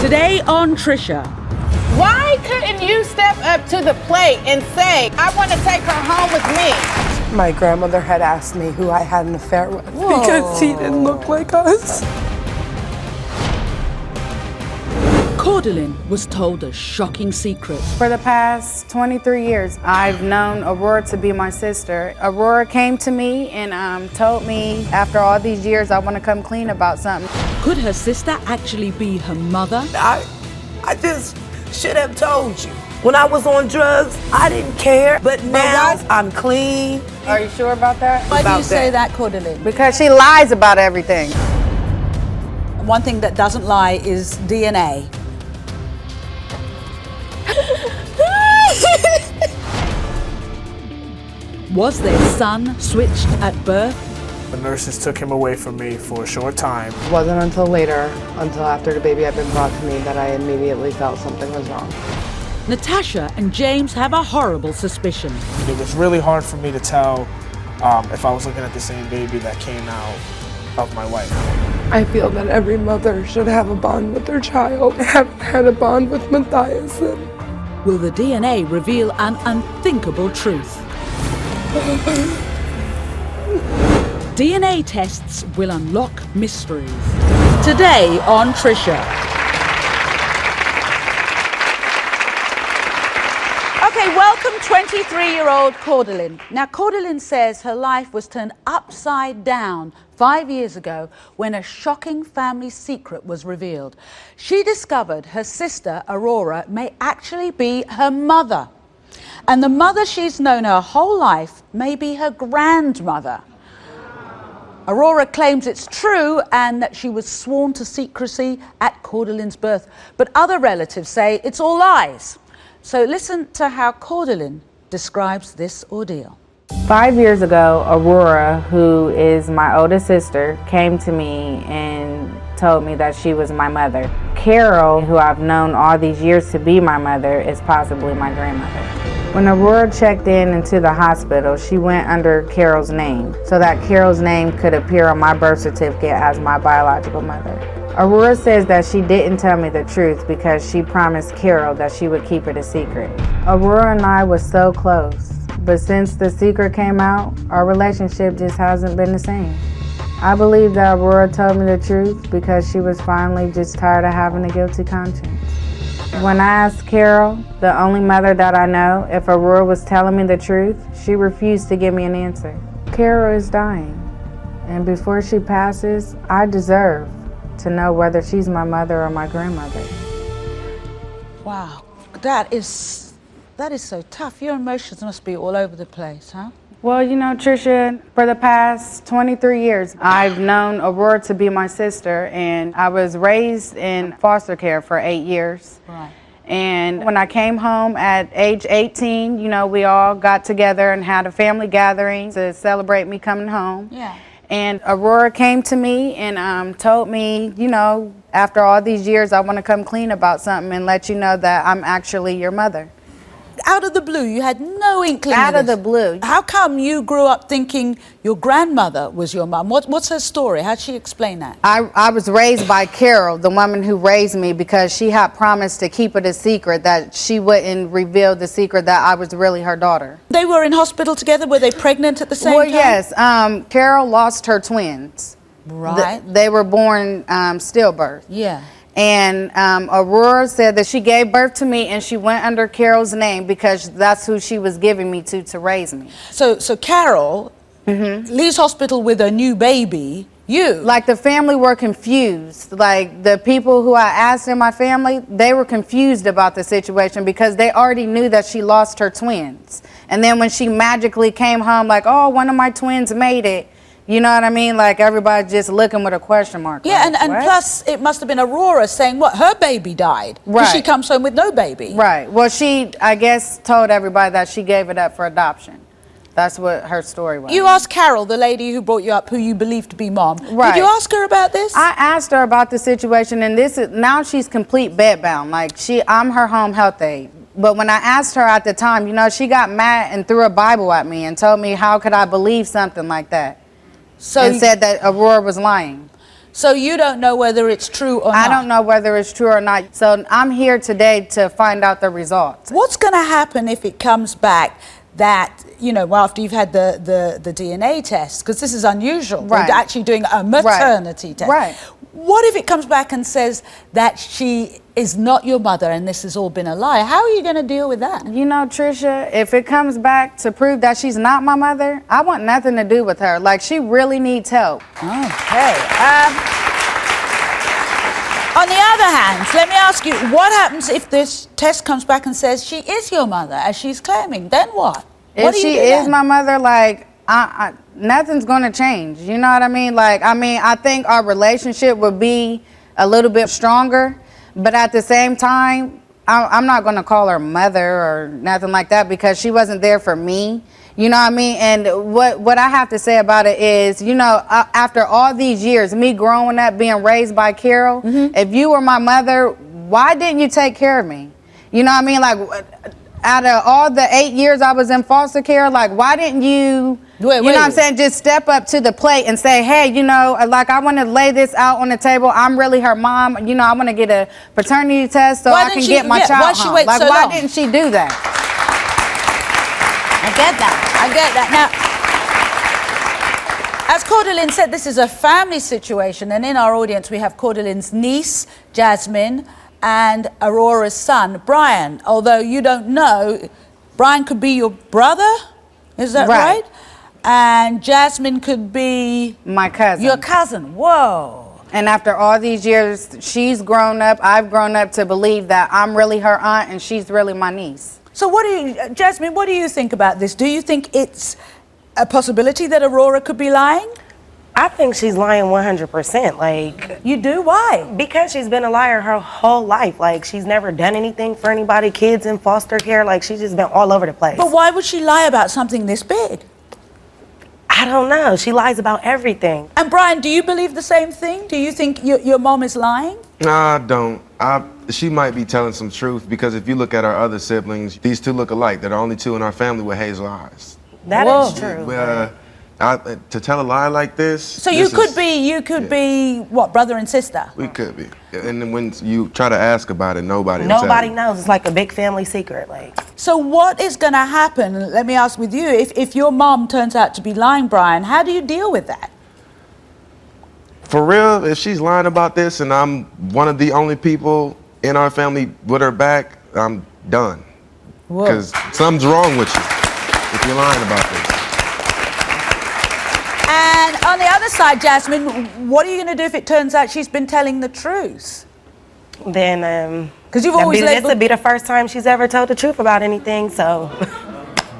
Today on Trisha. Why couldn't you step up to the plate and say, I want to take her home with me? My grandmother had asked me who I had an affair with because he didn't look like us. Cordalyn was told a shocking secret. For the past 23 years, I've known Aurora to be my sister. Aurora came to me and told me, after all these years, I want to come clean about something. Could her sister actually be her mother? I just should have told you. When I was on drugs, I didn't care, but now I'm clean. Are you sure about that? Why do you say that, Cordalyn? Because she lies about everything. One thing that doesn't lie is DNA. Was their son switched at birth? The nurses took him away from me for a short time. It wasn't until later, until after the baby had been brought to me, that I immediately felt something was wrong. Natashia and James have a horrible suspicion. It was really hard for me to tell if I was looking at the same baby that came out of my wife. I feel that every mother should have a bond with their child. I haven't had a bond with Matthias. Will the DNA reveal an unthinkable truth? DNA tests will unlock mysteries. Today on Trisha. Okay, welcome 23-year-old Cordalyn. Now, Cordalyn says her life was turned upside down 5 years ago when a shocking family secret was revealed. She discovered her sister, Aurora, may actually be her mother. And the mother she's known her whole life may be her grandmother. Aurora claims it's true and that she was sworn to secrecy at Cordalyn's birth. But other relatives say it's all lies. So listen to how Cordalyn describes this ordeal. 5 years ago, Aurora, who is my oldest sister, came to me and told me that she was my mother. Carol, who I've known all these years to be my mother, is possibly my grandmother. When Aurora checked into the hospital, she went under Carol's name so that Carol's name could appear on my birth certificate as my biological mother. Aurora says that she didn't tell me the truth because she promised Carol that she would keep it a secret. Aurora and I were so close, but since the secret came out, our relationship just hasn't been the same. I believe that Aurora told me the truth because she was finally just tired of having a guilty conscience. When I asked Carol, the only mother that I know, if Aurora was telling me the truth, she refused to give me an answer. Carol is dying, and before she passes, I deserve to know whether she's my mother or my grandmother. Wow, that is so tough. Your emotions must be all over the place, huh? Well, you know, Trisha, for the past 23 years, I've known Aurora to be my sister, and I was raised in foster care for 8 years. Right. And when I came home at age 18, you know, we all got together and had a family gathering to celebrate me coming home. Yeah. And Aurora came to me and told me, you know, after all these years, I want to come clean about something and let you know that I'm actually your mother. Out of the blue, you had no inkling Out of this. the blue. How come you grew up thinking your grandmother was your mum? What's her story? How'd she explain that? I was raised by Carol, the woman who raised me, because she had promised to keep it a secret, that she wouldn't reveal the secret that I was really her daughter. They were in hospital together? Were they pregnant at the same time? Well, yes. Carol lost her twins. Right. They were born stillbirth. Yeah. And Aurora said that she gave birth to me and she went under Carol's name because that's who she was giving me to raise me. So Carol leaves hospital with a new baby. Like, the family were confused. Like, the people who I asked in my family, they were confused about the situation because they already knew that she lost her twins. And then when she magically came home, like, oh, one of my twins made it. You know what I mean? Like, everybody just looking with a question mark. Yeah, like, and plus it must have been Aurora saying, what, her baby died? Right. She comes home with no baby. Right. Well, she, I guess, told everybody that she gave it up for adoption. That's what her story was. You asked Carol, the lady who brought you up, who you believed to be mom. Right. Did you ask her about this? I asked her about the situation, and now she's complete bedbound. Like, I'm her home health aide. But when I asked her at the time, you know, she got mad and threw a Bible at me and told me how could I believe something like that. And said that Aurora was lying. So you don't know whether it's true or not? I don't know whether it's true or not. So I'm here today to find out the results. What's going to happen if it comes back that, you know, after you've had the DNA test? Because this is unusual. Right. They're actually doing a maternity test. Right. What if it comes back and says that she is not your mother and this has all been a lie? How are you going to deal with that? You know, Trisha, if it comes back to prove that she's not my mother, I want nothing to do with her. Like, she really needs help. Okay. On the other hand, let me ask you, what happens if this test comes back and says she is your mother, as she's claiming? Then what? If she is my mother, like, nothing's going to change. You know what I mean? Like, I think our relationship would be a little bit stronger. But at the same time, I'm not going to call her mother or nothing like that because she wasn't there for me. You know what I mean? And what I have to say about it is, you know, after all these years, me growing up, being raised by Carol, if you were my mother, why didn't you take care of me? You know what I mean? Like, out of all the 8 years I was in foster care, like, why didn't you, you know what I'm saying, just step up to the plate and say, hey, you know, like, I want to lay this out on the table. I'm really her mom. You know, I want to get a paternity test so I can get my child home. Like, why didn't she do that? I get that. Now, as Cordalyn said, this is a family situation, and in our audience we have Cordalyn's niece, Jasmine, and Aurora's son, Brian. Although you don't know, Brian could be your brother, is that right? And Jasmine could be... my cousin. Your cousin, whoa. And after all these years, she's grown up, I've grown up to believe that I'm really her aunt and she's really my niece. So Jasmine, what do you think about this? Do you think it's a possibility that Aurora could be lying? I think she's lying 100%. Like, you do? Why? Because she's been a liar her whole life. Like, she's never done anything for anybody, kids in foster care. Like, she's just been all over the place. But why would she lie about something this big? I don't know. She lies about everything. And Brian, do you believe the same thing? Do you think your mom is lying? No, I don't. She might be telling some truth because if you look at our other siblings, these two look alike. They're the only two in our family with hazel eyes. That is true. To tell a lie like this. So you could be what, brother and sister? We could be. And then when you try to ask about it, nobody knows. It's like a big family secret. Like. So what is going to happen? Let me ask with you. If your mom turns out to be lying, Brian, how do you deal with that? For real, if she's lying about this and I'm one of the only people in our family with her back, I'm done. Because something's wrong with you if you're lying about this. And on the other side, Jasmine, what are you going to do if it turns out she's been telling the truth? Then, because you've always this would be the first time she's ever told the truth about anything, so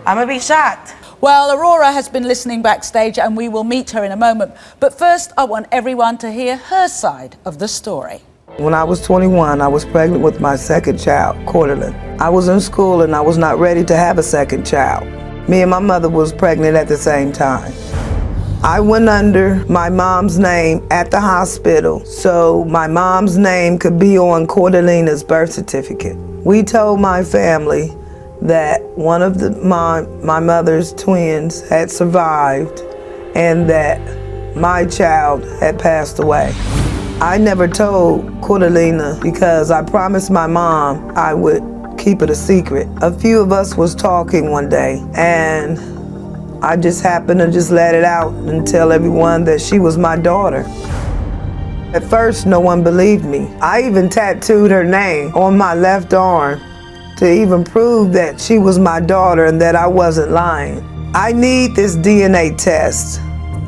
I'm going to be shocked. Well, Aurora has been listening backstage and we will meet her in a moment. But first, I want everyone to hear her side of the story. When I was 21, I was pregnant with my second child, Cordalyn. I was in school and I was not ready to have a second child. Me and my mother was pregnant at the same time. I went under my mom's name at the hospital so my mom's name could be on Cordalina's birth certificate. We told my family that one of my mother's twins had survived and that my child had passed away. I never told Cordalina because I promised my mom I would keep it a secret. A few of us was talking one day and I just happened to just let it out and tell everyone that she was my daughter. At first, no one believed me. I even tattooed her name on my left arm to even prove that she was my daughter and that I wasn't lying. I need this DNA test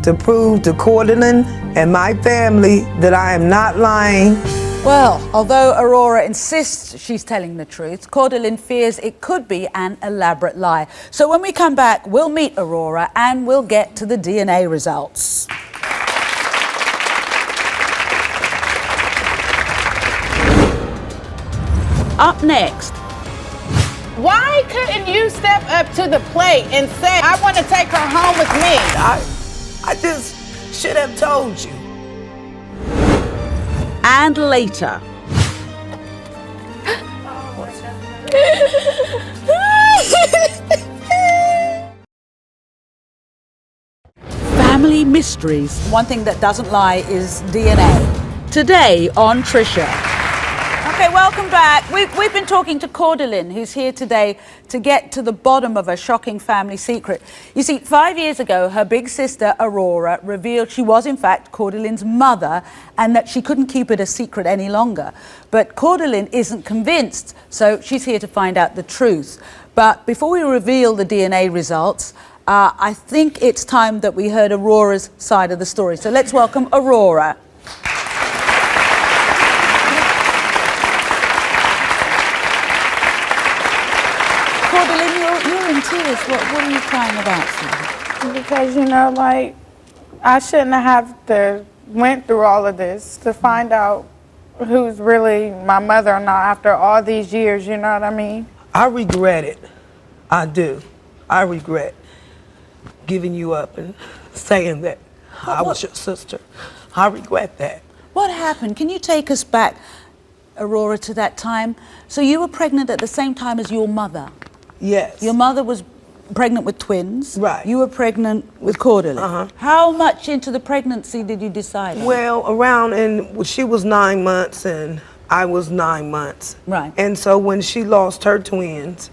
to prove to Cordalyn and my family that I am not lying. Well, although Aurora insists she's telling the truth, Cordalyn fears it could be an elaborate lie. So when we come back, we'll meet Aurora and we'll get to the DNA results. Up next. Why couldn't you step up to the plate and say, I want to take her home with me? I just should have told you. And later. family mysteries. One thing that doesn't lie is DNA. Today on Trisha. Okay, welcome back. We've been talking to Cordalyn, who's here today to get to the bottom of a shocking family secret. You see, 5 years ago, her big sister, Aurora, revealed she was, in fact, Cordalyn's mother and that she couldn't keep it a secret any longer. But Cordalyn isn't convinced, so she's here to find out the truth. But before we reveal the DNA results, I think it's time that we heard Aurora's side of the story. So let's welcome Aurora. Cordalyn, you're in tears. What are you crying about, sir? Because, you know, like, I shouldn't have to went through all of this to find out who's really my mother or not after all these years, you know what I mean? I regret it. I do. I regret giving you up and saying that I was your sister. I regret that. What happened? Can you take us back, Aurora, to that time? So you were pregnant at the same time as your mother? Yes. Your mother was pregnant with twins. Right. You were pregnant with Cordalyn. How much into the pregnancy did you decide on? Well, and she was 9 months and I was 9 months. Right. And so when she lost her twins,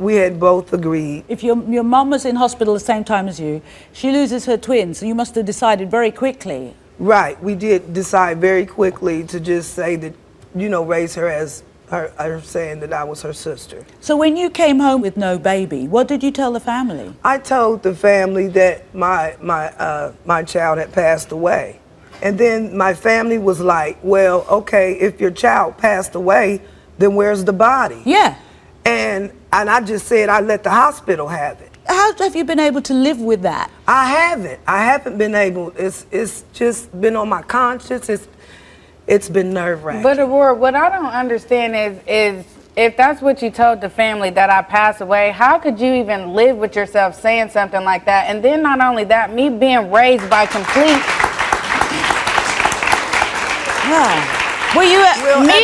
we had both agreed. If your mom was in hospital the same time as you, she loses her twins, so you must have decided very quickly. Right. We did decide very quickly to just say that, you know, raise her as her saying that I was her sister. So when you came home with no baby, what did you tell the family? I told the family that my child had passed away. And then my family was like, well, okay, if your child passed away, then where's the body? Yeah. And I just said I let the hospital have it. How have you been able to live with that? I haven't. I haven't been able. It's just been on my conscience. It's been nerve-wracking. But Aurora, what I don't understand is if that's what you told the family, that I passed away, how could you even live with yourself saying something like that? And then not only that, me being raised by complete... Were you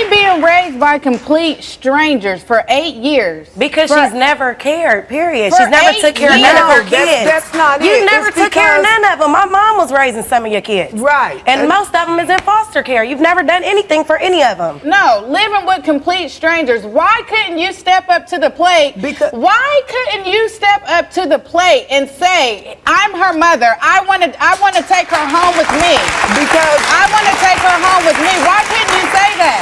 being raised by complete strangers for 8 years. Because she's never cared, period. She's never took care of none of her kids. That's not it. You never took care of none of them. My mom was raising some of your kids. Right. And most of them is in foster care. You've never done anything for any of them. No, living with complete strangers. Why couldn't you step up to the plate? Why couldn't you step up to the plate and say, I'm her mother. I want to take her home with me. Because I want to take her home with me. Why couldn't you say that?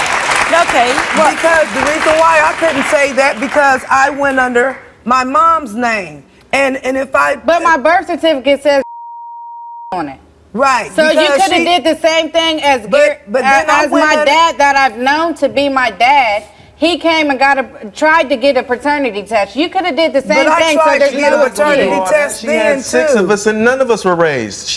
Okay. Because the reason why I couldn't say that, because I went under my mom's name. And if I... But my birth certificate says on it. Right. So you could have did the same thing as my dad that I've known to be my dad. He came and tried to get a paternity test. You could have did the same thing. But I tried to get a paternity test then too. 6 of us and none of us were raised.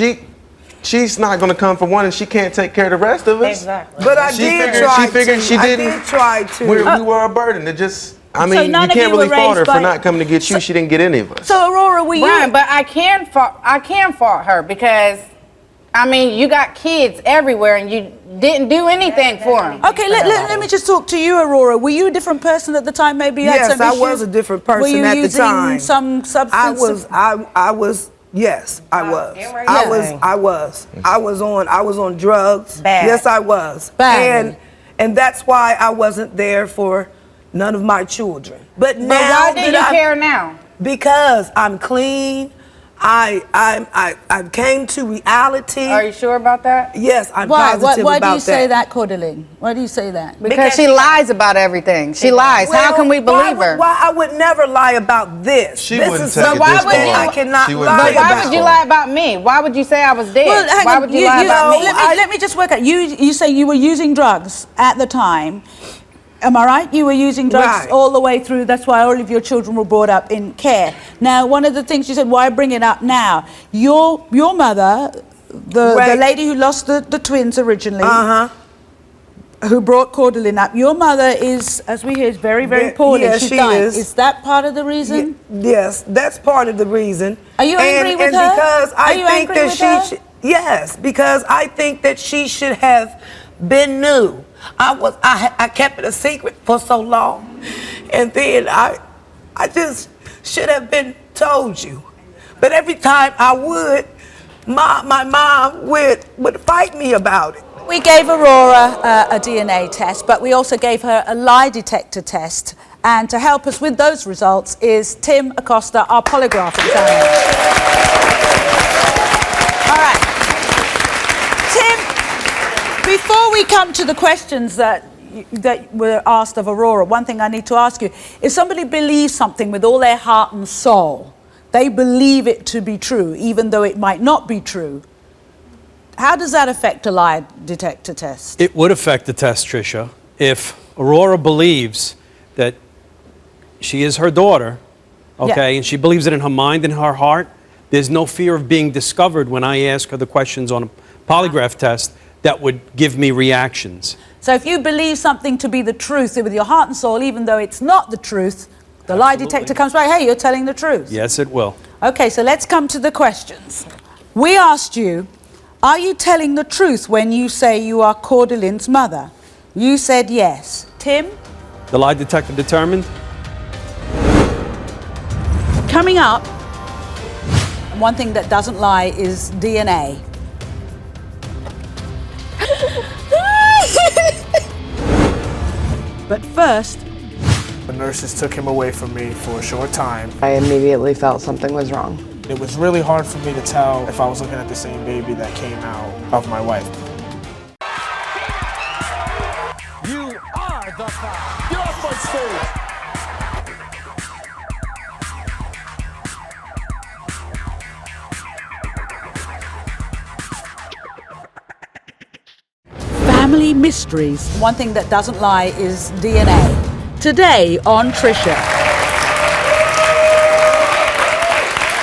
She's not going to come for one, and she can't take care of the rest of us. Exactly. But She figured she didn't. I did try to. We were a burden. It just, I mean, you can't really fault her for not coming to get you. She didn't get any of us. So Aurora, were you? Right, but I can fault her because, I mean, you got kids everywhere and you didn't do anything for them. Okay, let me just talk to you, Aurora. Were you a different person at the time? Maybe you had some issues? Yes, I was a different person at the time. Were you using some substance? I was. Yes, I was. I was on drugs. Bad. Yes, I was. Bad. And that's why I wasn't there for none of my children. But now why do you care now? Because I'm clean. I came to reality. Are you sure about that? Yes, I'm positive about that. Why do you say that, Cordalyn? Why do you say that? Because she lies about everything. She lies. Well, how can we believe her? Why I would never lie about this. She this wouldn't is take it something this far. I cannot She lie wouldn't about. take it Why would you lie about me? Why would you say I was dead? Well, hang why on. would you lie about me? Let me just work out. You say you were using drugs at the time. Am I right? You were using drugs all the way through. That's why all of your children were brought up in care. Now, one of the things you said, why bring it up now? Your mother, the lady who lost the twins originally, who brought Cordalyn up, your mother is, as we hear, is very, very poorly. Yes, She's she dying. is that part of the reason? Yes, that's part of the reason. Are you angry with her? Because I think that she yes, because I think that she should have been new. I kept it a secret for so long, and then I just should have been told you. But every time I would, my mom would fight me about it. We gave Aurora a DNA test, but we also gave her a lie detector test. And to help us with those results is Tim Acosta, our polygraph examiner. All right. Tim, before we come to the questions that were asked of Aurora, one thing I need to ask you, if somebody believes something with all their heart and soul, they believe it to be true, even though it might not be true, how does that affect a lie detector test? It would affect the test, Trisha. If Aurora believes that she is her daughter, okay, and she believes it in her mind and her heart, there's no fear of being discovered when I ask her the questions on a polygraph test that would give me reactions. So if you believe something to be the truth with your heart and soul, even though it's not the truth, the lie detector comes back, hey, you're telling the truth. Yes, it will. Okay, so let's come to the questions. We asked you, are you telling the truth when you say you are Cordalyn's mother? You said yes. Tim? The lie detector determined? Coming up, one thing that doesn't lie is DNA. But first, The nurses took him away from me for a short time. I immediately felt something was wrong. It was really hard for me to tell if I was looking at the same baby that came out of my wife. You are the five. Get off my stage. Family mysteries. one thing that doesn't lie is DNA. Today on Trisha.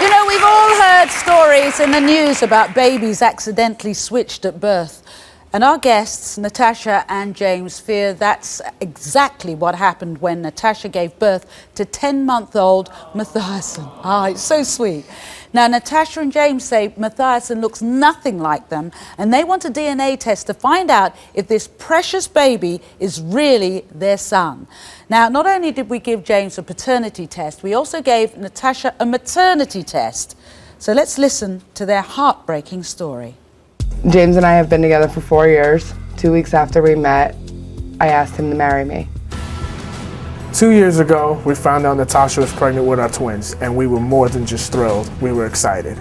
You know, we've all heard stories in the news about babies accidentally switched at birth. And our guests, Natashia and James, fear that's exactly what happened when Natashia gave birth to 10-month-old Mathiasen. Ah, it's so sweet. Now, Natashia and James say Mathiasen looks nothing like them, and they want a DNA test to find out if this precious baby is really their son. Now, not only did we give James a paternity test, we also gave Natashia a maternity test. So let's listen to their heartbreaking story. James and I have been together for 4 years. 2 weeks after we met, I asked him to marry me. 2 years ago, we found out Natashia was pregnant with our twins, and we were more than just thrilled. We were excited.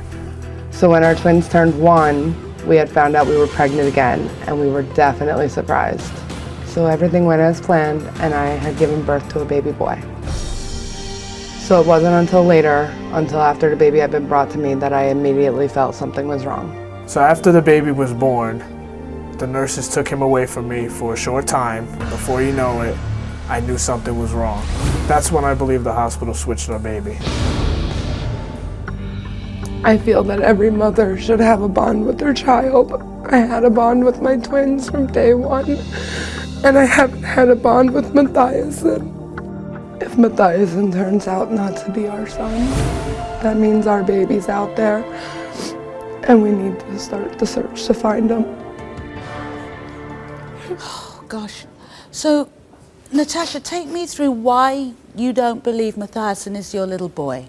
So when our twins turned 1, we had found out we were pregnant again, and we were definitely surprised. So everything went as planned, and I had given birth to a baby boy. So it wasn't until later, until after the baby had been brought to me, that I immediately felt something was wrong. So after the baby was born, the nurses took him away from me for a short time. Before you know it, I knew something was wrong. That's when I believe the hospital switched our baby. I feel that every mother should have a bond with their child. I had a bond with my twins from day one, and I haven't had a bond with Mathiasen. If Mathiasen turns out not to be our son, that means our baby's out there, and we need to start the search to find him. Oh, gosh. So, Natashia, take me through why you don't believe Mathiasen is your little boy.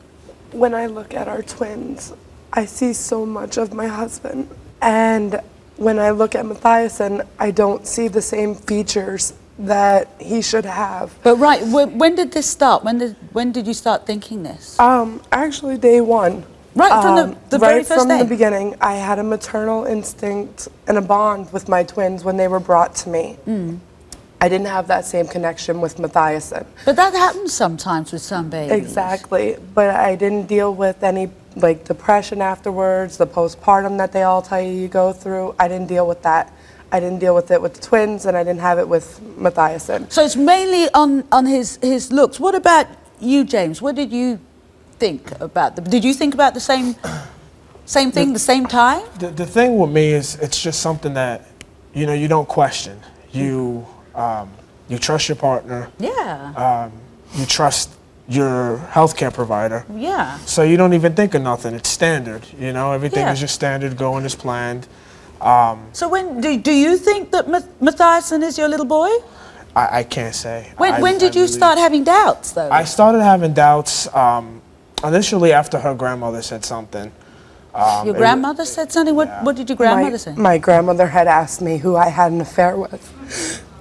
When I look at our twins, I see so much of my husband. And when I look at Mathiasen, I don't see the same features that he should have. But right, when did this start? When did you start thinking this? Actually, day one. Right from the very first day? Right from the beginning, I had a maternal instinct and a bond with my twins when they were brought to me. Mm. I didn't have that same connection with Mathiasen. But that happens sometimes with some babies. Exactly, but I didn't deal with any depression afterwards, the postpartum that they all tell you go through. I didn't deal with that. I didn't deal with it with the twins, and I didn't have it with Mathiasen. So it's mainly on his looks. What about you, James? What did you think about them? Did you think about the same thing, the same time? The thing with me is it's just something that, you don't question. You trust your partner. Yeah. You trust your healthcare provider. Yeah. So you don't even think of nothing. It's standard. Everything is just standard, going as planned. So when do you think that Mathiasen is your little boy? I can't say. When did you start having doubts, though? I started having doubts initially after her grandmother said something. Your grandmother said something? What did your grandmother say? My grandmother had asked me who I had an affair with.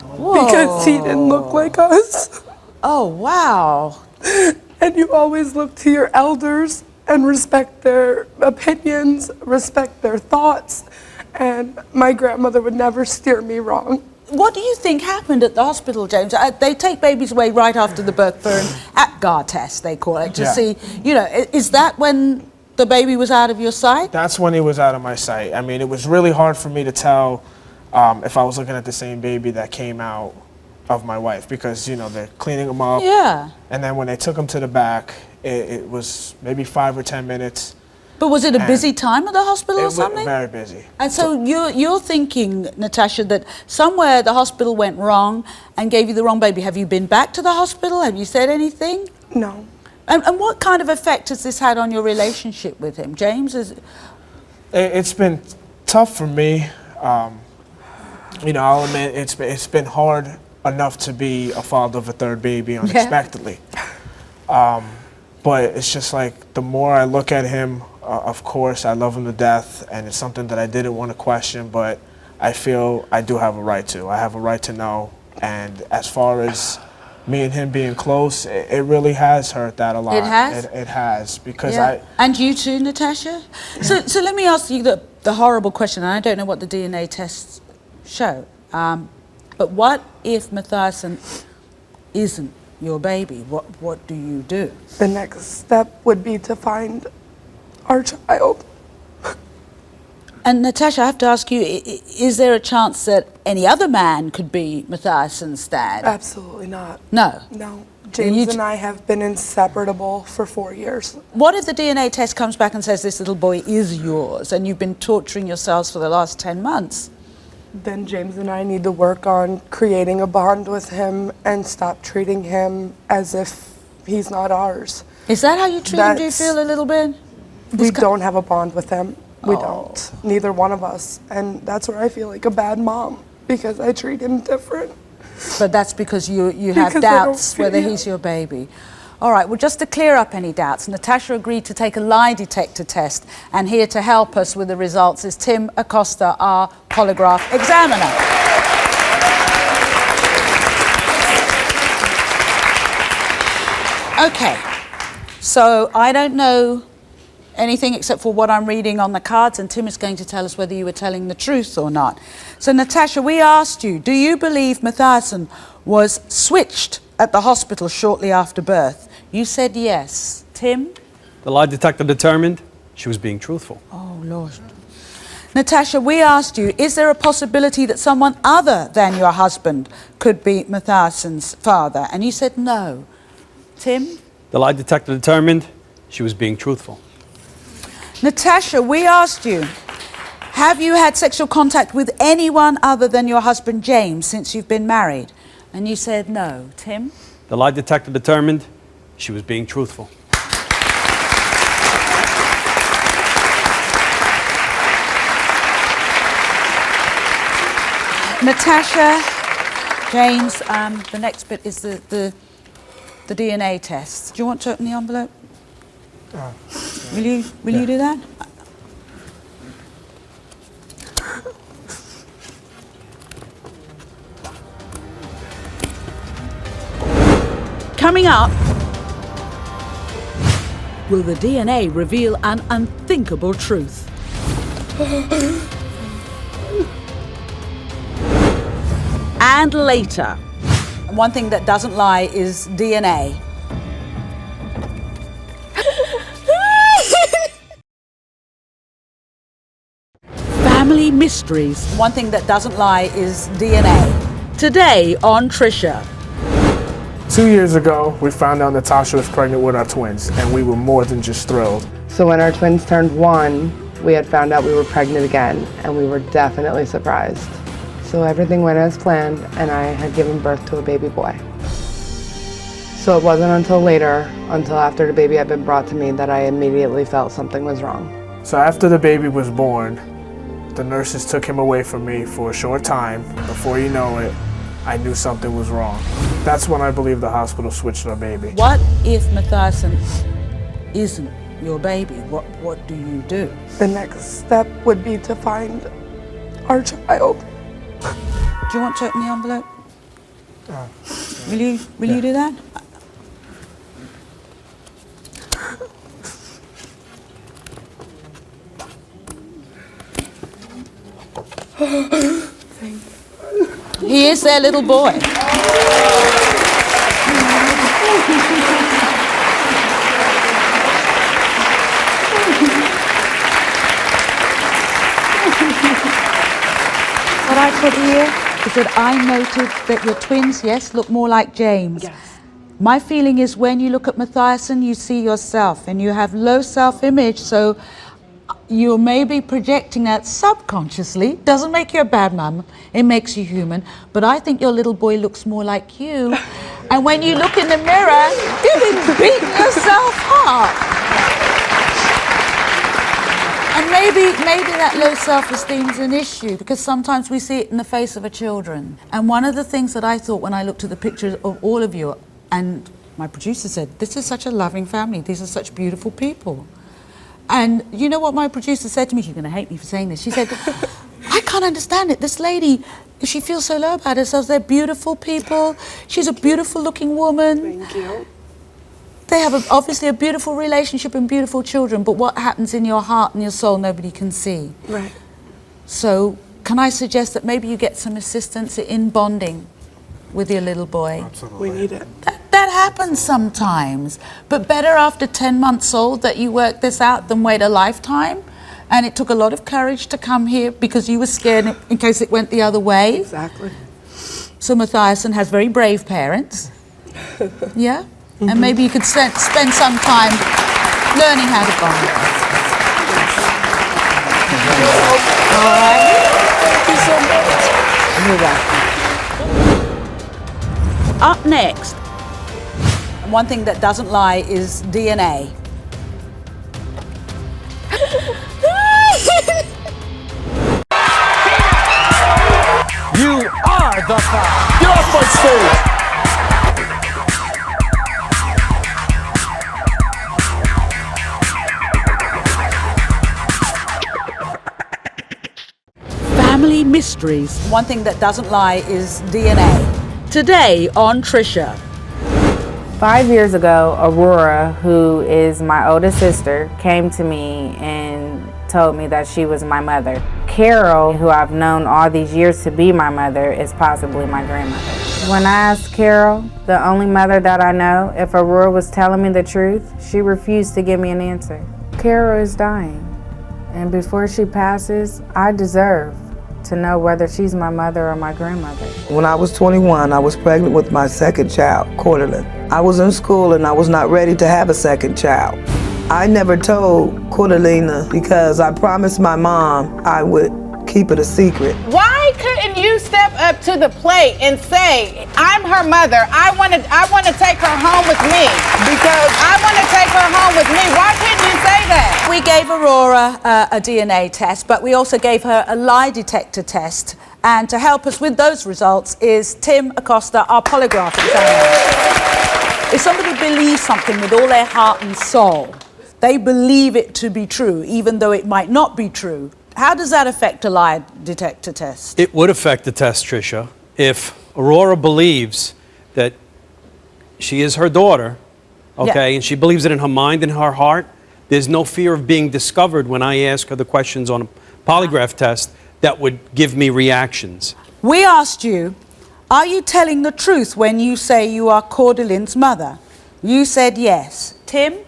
Whoa. Because he didn't look like us. Oh, wow. And you always look to your elders and respect their opinions, respect their thoughts. And my grandmother would never steer me wrong. What do you think happened at the hospital, James? They take babies away right after the birth for an APGAR test, they call it, to see, you know, is that when the baby was out of your sight? That's when he was out of my sight. I mean, it was really hard for me to tell if I was looking at the same baby that came out of my wife, because, you know, they're cleaning him up. Yeah. And then when they took him to the back, it was maybe 5 or 10 minutes. But was it a busy time at the hospital or something? Very busy. And so you're thinking, Natasha, that somewhere the hospital went wrong and gave you the wrong baby. Have you been back to the hospital? Have you said anything? No. And what kind of effect has this had on your relationship with him, James? It's been tough for me. You know, I'll admit it's been hard enough to be a father of a third baby unexpectedly. But it's just like the more I look at him, of course, I love him to death, and it's something that I didn't want to question, but I feel I do have a right to. I have a right to know. And as far as me and him being close, it really has hurt that a lot. It has? It has, because And you too, Natasha? So let me ask you the horrible question, and I don't know what the DNA tests show, but what if Mathiasen isn't your baby? What do you do? The next step would be to find our child. And Natasha, I have to ask you, is there a chance that any other man could be Mathiasen's dad? Absolutely not. No? No. James and I have been inseparable for 4 years. What if the DNA test comes back and says this little boy is yours and you've been torturing yourselves for the last 10 months? Then James and I need to work on creating a bond with him and stop treating him as if he's not ours. Is that how you treat him, do you feel, a little bit? We don't have a bond with him. We don't. Neither one of us. And that's where I feel like a bad mom, because I treat him different. But that's because you have doubts whether he's your baby. All right, well, just to clear up any doubts, Natasha agreed to take a lie detector test, and here to help us with the results is Tim Acosta, our polygraph examiner. Okay, so I don't know anything except for what I'm reading on the cards, and Tim is going to tell us whether you were telling the truth or not. So Natasha, we asked you, do you believe Mathiasen was switched at the hospital shortly after birth? You said yes. Tim? The lie detector determined she was being truthful. Oh, Lord. Natasha, we asked you, is there a possibility that someone other than your husband could be Mathiasen's father? And you said no. Tim? The lie detector determined she was being truthful. Natasha, we asked you, have you had sexual contact with anyone other than your husband James since you've been married? And you said no. Tim? The lie detector determined she was being truthful. Natasha, James, the next bit is the DNA test. Do you want to open the envelope? Will you do that? Coming up, will the DNA reveal an unthinkable truth? And later, one thing that doesn't lie is DNA. Family mysteries. One thing that doesn't lie is DNA. Today on Trisha. 2 years ago, we found out Natasha was pregnant with our twins, and we were more than just thrilled. So when our twins turned 1, we had found out we were pregnant again, and we were definitely surprised. So everything went as planned, and I had given birth to a baby boy. So it wasn't until later, until after the baby had been brought to me, that I immediately felt something was wrong. So after the baby was born, the nurses took him away from me for a short time. Before you know it, I knew something was wrong. That's when I believe the hospital switched our baby. What if Mathiasen isn't your baby, what do you do? The next step would be to find our child. Do you want to open the envelope? Will you do that? He is their little boy. What I put here is that I noted that your twins, yes, look more like James. Yes. My feeling is when you look at Matthiasen, you see yourself, and you have low self-image, so you may be projecting that subconsciously. Doesn't make you a bad mum, it makes you human, but I think your little boy looks more like you. And when you look in the mirror, you've been beating yourself up. And maybe that low self-esteem is an issue, because sometimes we see it in the face of our children. And one of the things that I thought when I looked at the pictures of all of you, and my producer said, this is such a loving family, these are such beautiful people. And you know what my producer said to me? She's going to hate me for saying this. She said, I can't understand it. This lady, she feels so low about herself. They're beautiful people. She's a beautiful looking woman. Thank you. They have obviously a beautiful relationship and beautiful children, but what happens in your heart and your soul, nobody can see. Right. So can I suggest that maybe you get some assistance in bonding with your little boy? Absolutely. We need it. That happens sometimes, but better after 10 months old that you work this out than wait a lifetime. And it took a lot of courage to come here because you were scared in case it went the other way. Exactly. So Matthiasen has very brave parents. Yeah? Mm-hmm. And maybe you could spend some time learning how to bond. All right. Thank you so much. You're welcome. Up next, one thing that doesn't lie is DNA. You are the fire. Get off my stage. Family mysteries. One thing that doesn't lie is DNA. Today on Trisha. 5 years ago, Aurora, who is my oldest sister, came to me and told me that she was my mother. Carol, who I've known all these years to be my mother, is possibly my grandmother. When I asked Carol, the only mother that I know, if Aurora was telling me the truth, she refused to give me an answer. Carol is dying, and before she passes, I deserve to know whether she's my mother or my grandmother. When I was 21, I was pregnant with my second child, Cordalyn. I was in school and I was not ready to have a second child. I never told Cordalyn because I promised my mom I would keep it a secret. Why couldn't you step up to the plate and say, I'm her mother, I want to take her home with me? Because I want to take her home with me. Why couldn't you say that? We gave Aurora a DNA test, but we also gave her a lie detector test. And to help us with those results is Tim Acosta, our polygraph examiner. If somebody believes something with all their heart and soul, they believe it to be true, even though it might not be true. How does that affect a lie detector test? It would affect the test, Trisha, if Aurora believes that she is her daughter, okay, and she believes it in her mind and her heart. There's no fear of being discovered when I ask her the questions on a polygraph test that would give me reactions. We asked you, are you telling the truth when you say you are Cordalyn's mother? You said yes. Tim?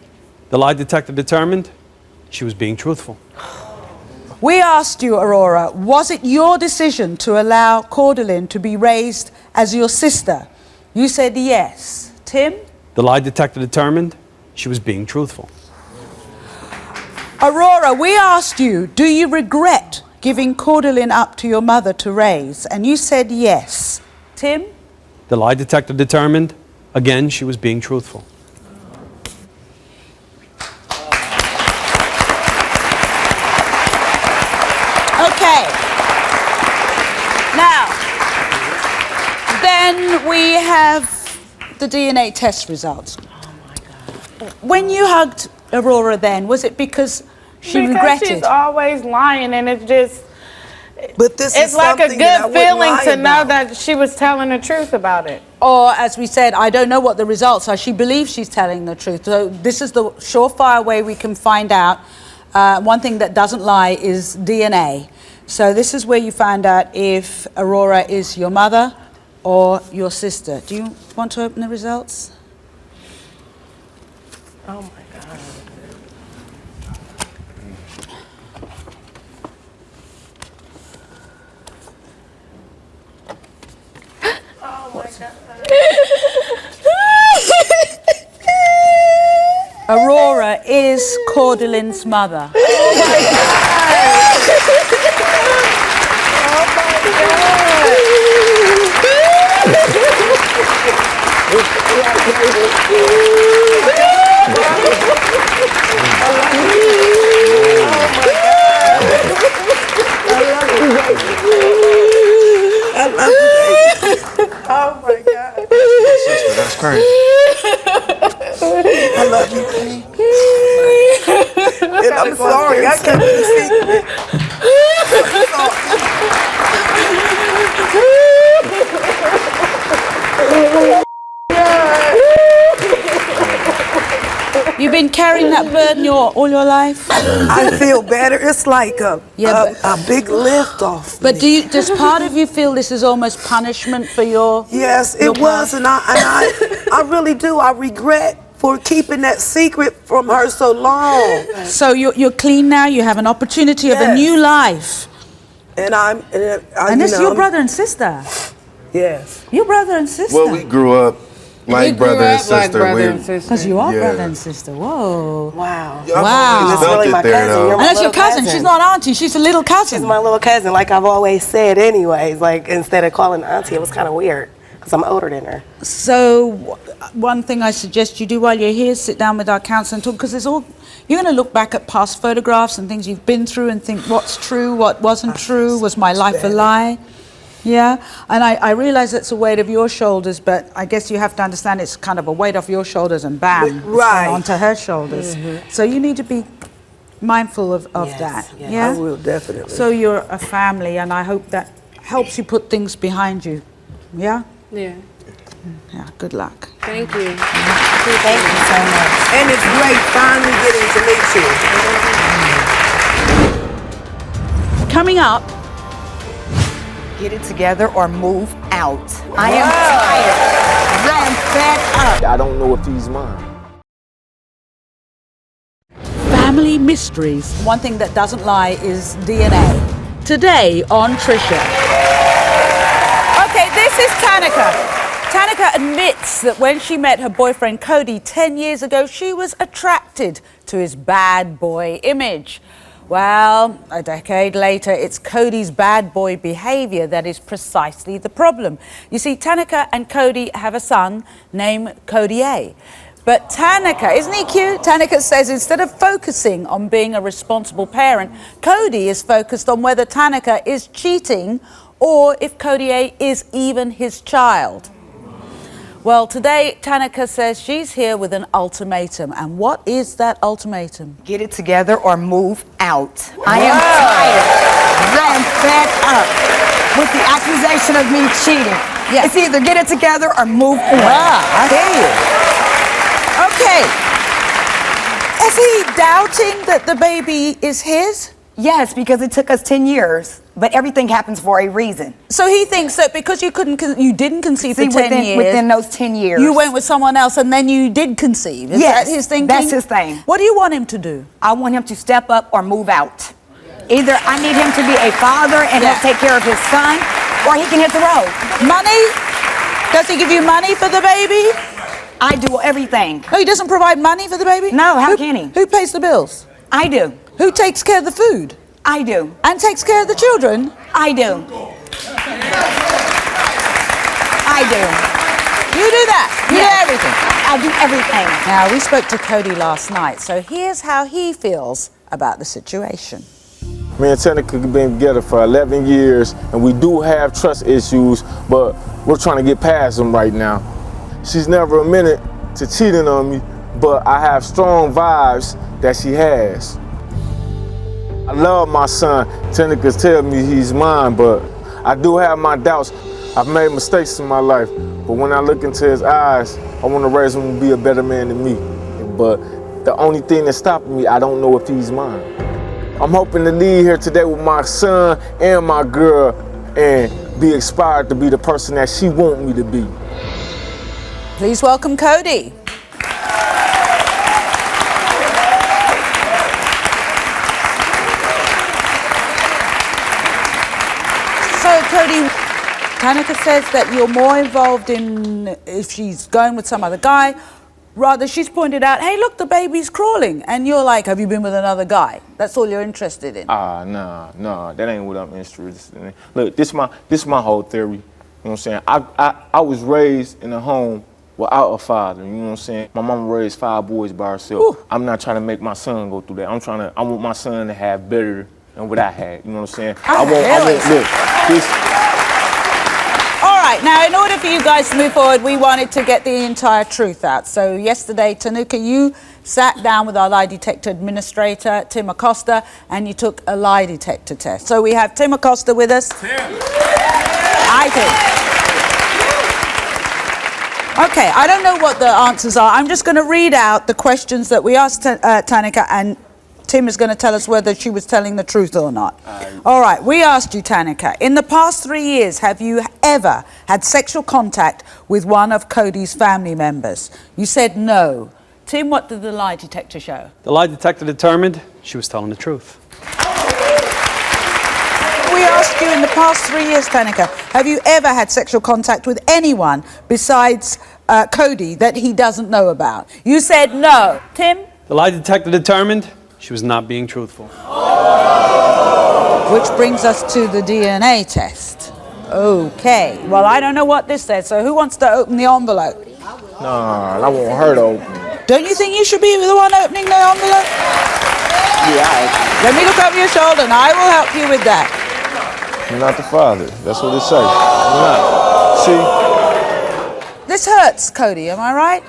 The lie detector determined she was being truthful. We asked you, Aurora, was it your decision to allow Cordalyn to be raised as your sister? You said yes. Tim? The lie detector determined she was being truthful. Aurora, we asked you, do you regret giving Cordalyn up to your mother to raise? And you said yes. Tim? The lie detector determined, again, she was being truthful. Okay. Now, then we have the DNA test results. Oh my God. When you hugged Aurora then? Was it because she because regretted? she's always lying, and it's just. But this it's is like a something that I good wouldn't feeling lie to know about. that she was telling the truth about it. Or, as we said, I don't know what the results are. She believes she's telling the truth. So this is the surefire way we can find out. One thing that doesn't lie is DNA. So this is where you find out if Aurora is your mother or your sister. Do you want to open the results? Oh my God. Oh my God. Aurora is Cordalyn's mother. Oh my God. Sister, that's crazy. I love you, baby. And I'm sorry, I kept it a secret. You've been carrying that burden all your life? I feel better. It's like a big lift off. But does part of you feel this is almost punishment for your? Yes, it was, and I really do. I regret for keeping that secret from her so long. So you're clean now. You have an opportunity of a new life. And and it's your brother and sister. Yes. Your brother and sister. Well, we grew up like brother and sister. Because you are brother and sister. Whoa. Wow. Wow. That's really my cousin. And that's your cousin. She's not auntie. She's a little cousin. She's my little cousin, like I've always said anyways. Like, instead of calling auntie, it was kind of weird because I'm older than her. So one thing I suggest you do while you're here, sit down with our counsellor and talk, because you're going to look back at past photographs and things you've been through and think what's true, what wasn't true, was my life a lie? Yeah, and I realize it's a weight of your shoulders, but I guess you have to understand it's kind of a weight off your shoulders and bam, it's right onto her shoulders. So you need to be mindful of that. Yes, yeah, I will definitely. So you're a family, and I hope that helps you put things behind you. Yeah. Yeah. Yeah. Good luck. Thank you. Thank you so much. And it's great finally getting to meet you. Coming up. Get it together or move out. I am tired. I am fed up. I don't know if he's mine. Family mysteries. One thing that doesn't lie is DNA. Today on Trisha. Okay, this is Tanika. Tanika admits that when she met her boyfriend Cody 10 years ago, she was attracted to his bad boy image. Well, a decade later, it's Cody's bad boy behavior that is precisely the problem. You see, Tanika and Cody have a son named Cody A. But Tanika, isn't he cute? Tanika says instead of focusing on being a responsible parent, Cody is focused on whether Tanika is cheating or if Cody A is even his child. Well, today, Tanika says she's here with an ultimatum. And what is that ultimatum? Get it together or move out. I am tired. I am fed up with the accusation of me cheating. Yes. It's either get it together or move on. I hear you. Okay. Is he doubting that the baby is his? Yes, because it took us 10 years, but everything happens for a reason. So he thinks that because you didn't conceive for 10 years. Within those 10 years. You went with someone else and then you did conceive. Is that his thinking? That's his thing. What do you want him to do? I want him to step up or move out. Either I need him to be a father and he'll take care of his son, or he can hit the road. Money? Does he give you money for the baby? I do everything. Oh, he doesn't provide money for the baby? No, how can he? Who pays the bills? I do. Who takes care of the food? I do. And takes care of the children? I do. I do. You do that? You do everything? I do everything. Now, we spoke to Cody last night, so here's how he feels about the situation. Me and Tanika have been together for 11 years, and we do have trust issues, but we're trying to get past them right now. She's never admitted to cheating on me, but I have strong vibes that she has. I love my son. Tanika tells me he's mine, but I do have my doubts. I've made mistakes in my life, but when I look into his eyes, I want to raise him to be a better man than me. But the only thing that's stopping me, I don't know if he's mine. I'm hoping to leave here today with my son and my girl and be inspired to be the person that she wants me to be. Please welcome Cody. So, Cody, Tanika says that you're more involved in if she's going with some other guy. Rather, she's pointed out, hey, look, the baby's crawling. And you're like, have you been with another guy? That's all you're interested in. Nah, that ain't what I'm interested in. Look, this is my whole theory. You know what I'm saying? I was raised in a home without a father, you know what I'm saying? My mama raised 5 boys by herself. Ooh. I'm not trying to make my son go through that. I want my son to have better than what I had, you know what I'm saying? I want, look, this. All right, now in order for you guys to move forward, we wanted to get the entire truth out. So yesterday, Tanika, you sat down with our lie detector administrator, Tim Acosta, and you took a lie detector test. So we have Tim Acosta with us. Tim. Hi, Tim. Okay, I don't know what the answers are. I'm just going to read out the questions that we asked Tanika, and Tim is going to tell us whether she was telling the truth or not. All right, we asked you, Tanika, in the past 3 years, have you ever had sexual contact with one of Cody's family members? You said no. Tim, what did the lie detector show? The lie detector determined she was telling the truth. We asked you in the past 3 years, Tanika, have you ever had sexual contact with anyone besides Cody that he doesn't know about? You said no. Tim? The lie detector determined she was not being truthful. Which brings us to the DNA test. Okay, well, I don't know what this says, so who wants to open the envelope? Nah, I want her to open. Don't you think you should be the one opening the envelope? Yeah. Let me look over your shoulder and I will help you with that. You're not the father. That's what it says. You're not. See? This hurts, Cody, am I right?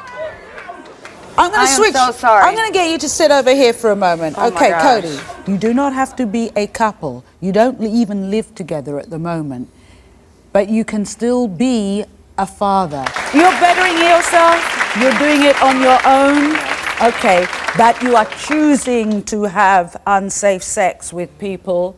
I'm going to switch. I'm so sorry. I'm going to get you to sit over here for a moment. Oh okay, my gosh. Cody, you do not have to be a couple. You don't even live together at the moment. But you can still be a father. You're bettering yourself. You're doing it on your own. Okay, that you are choosing to have unsafe sex with people.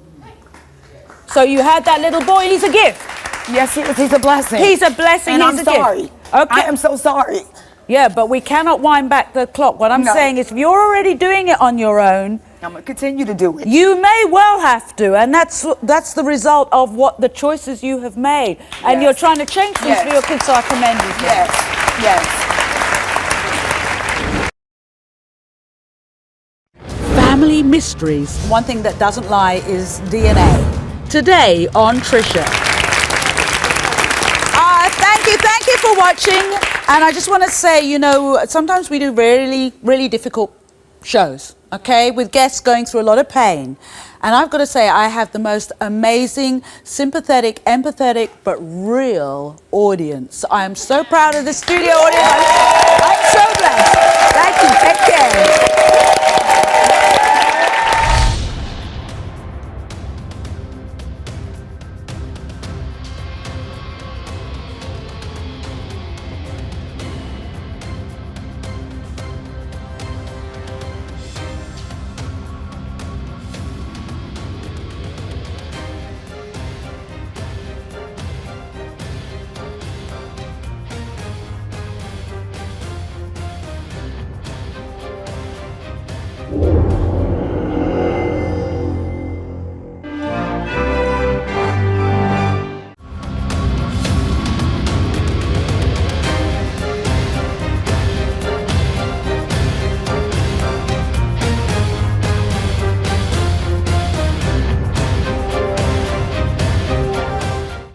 So you had that little boy, he's a gift. Yes, he's a blessing. He's a blessing, and he's I'm a sorry. gift. Okay. I am so sorry. Yeah, but we cannot wind back the clock. What I'm saying is if you're already doing it on your own, I'm going to continue to do it. You may well have to, and that's the result of what the choices you have made. And you're trying to change things for your kids, so I commend you. Yes. Family mysteries. One thing that doesn't lie is DNA. Today on Trisha. Thank you for watching. And I just want to say, you know, sometimes we do really, really difficult shows, okay, with guests going through a lot of pain. And I've got to say, I have the most amazing, sympathetic, empathetic, but real audience. I am so proud of the studio audience. I'm so blessed. Thank you. Take care.